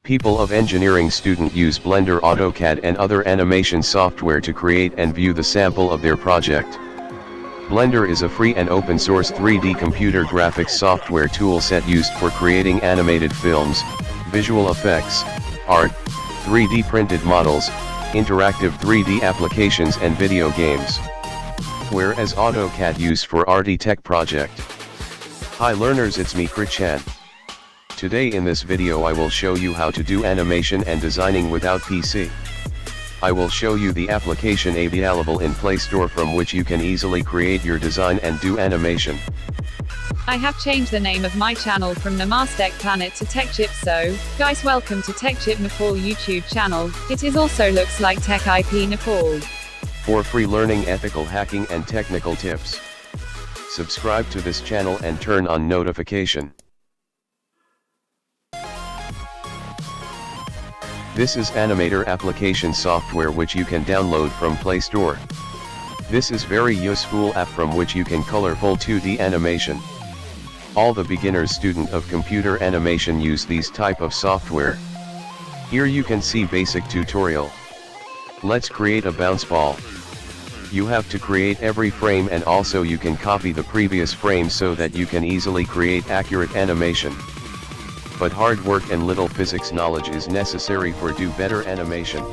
People of engineering student use Blender, AutoCAD and other animation software to create and view the sample of their project. Blender is a free and open source 3D computer graphics software toolset used for creating animated films, visual effects, art, 3D printed models, interactive 3D applications and video games. Whereas AutoCAD used for arty tech project. Hi learners, it's me Krichan. Today in this video I will show you how to do animation and designing without PC. I will show you the application available in Play Store from which you can easily create your design and do animation. I have changed the name of my channel from Namaste Planet to TechChip, so, guys, welcome to TechChip Nepal YouTube channel. It is also looks like Tech IP Nepal. For free learning, ethical hacking and technical tips. Subscribe to this channel and turn on notification. This is Animator application software which you can download from Play Store. This is very useful app from which you can colorful 2D animation. All the beginners student of computer animation use these type of software. Here you can see basic tutorial. Let's create a bounce ball. You have to create every frame and also you can copy the previous frame so that you can easily create accurate animation. But hard work and little physics knowledge is necessary for do better animation.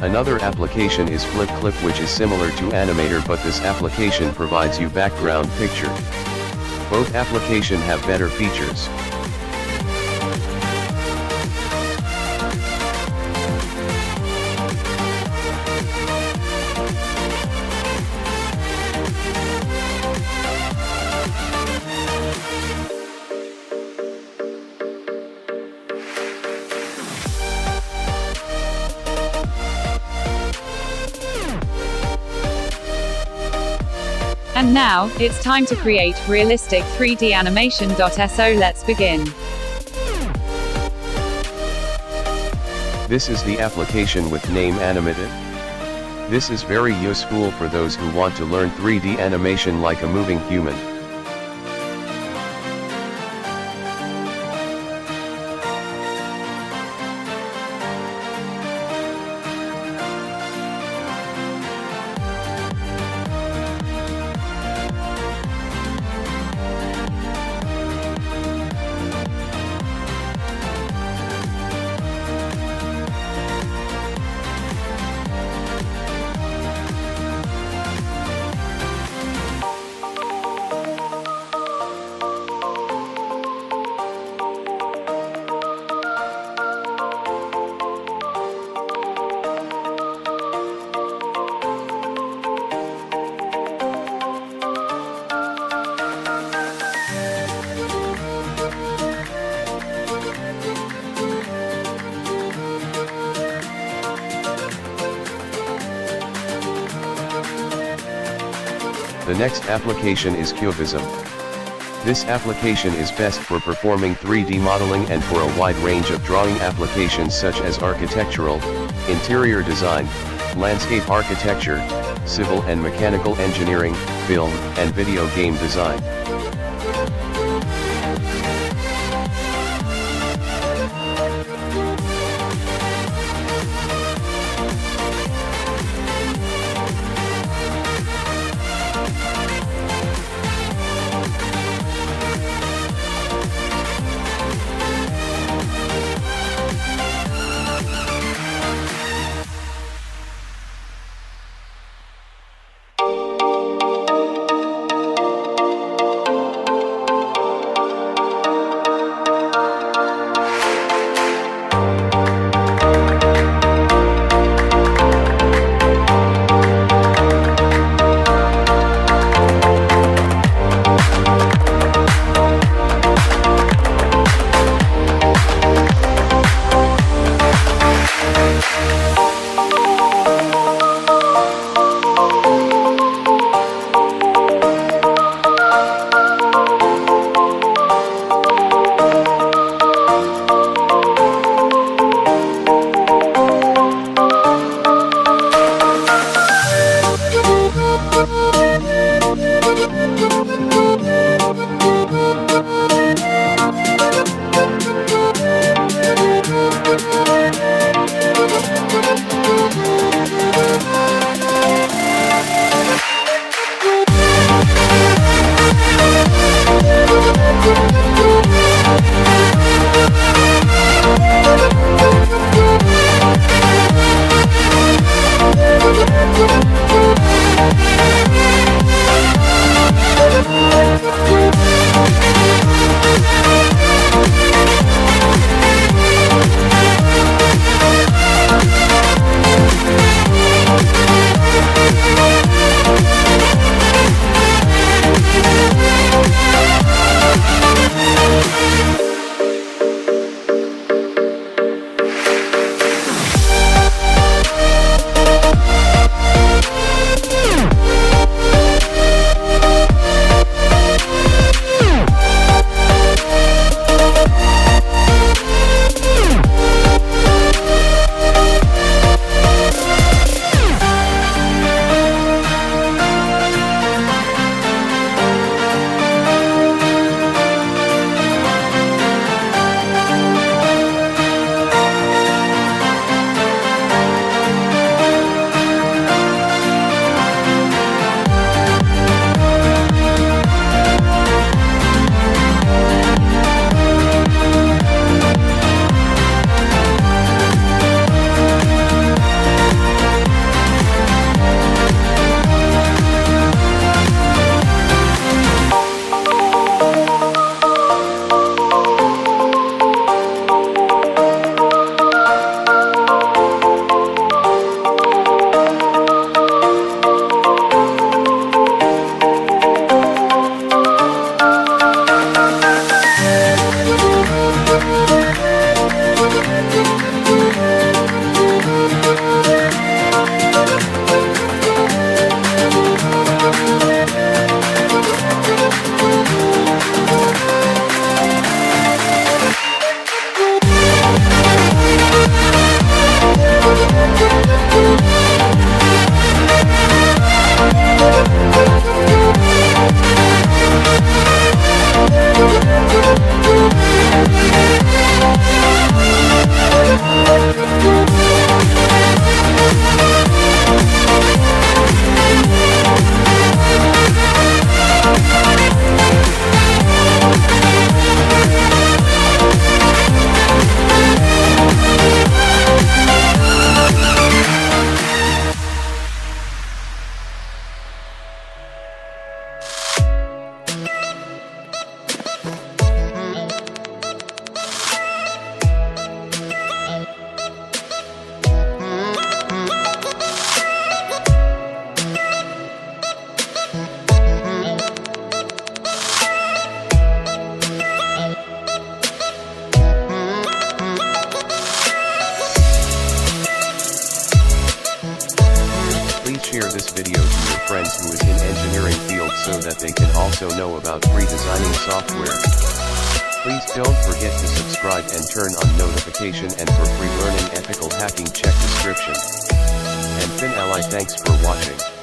Another application is Flip Clip, which is similar to Animator, but this application provides you background picture. Both application have better features. And now, it's time to create realistic 3D animation. So let's begin. This is the application with name Animated. This is very useful for those who want to learn 3D animation like a moving human. The next application is Cubism. This application is best for performing 3D modeling and for a wide range of drawing applications such as architectural, interior design, landscape architecture, civil and mechanical engineering, film and video game design. share this video to your friends who is in engineering field so that they can also know about free designing software. Please don't forget to subscribe and turn on notification, and for free learning ethical hacking check description. And Fin Ally, thanks for watching.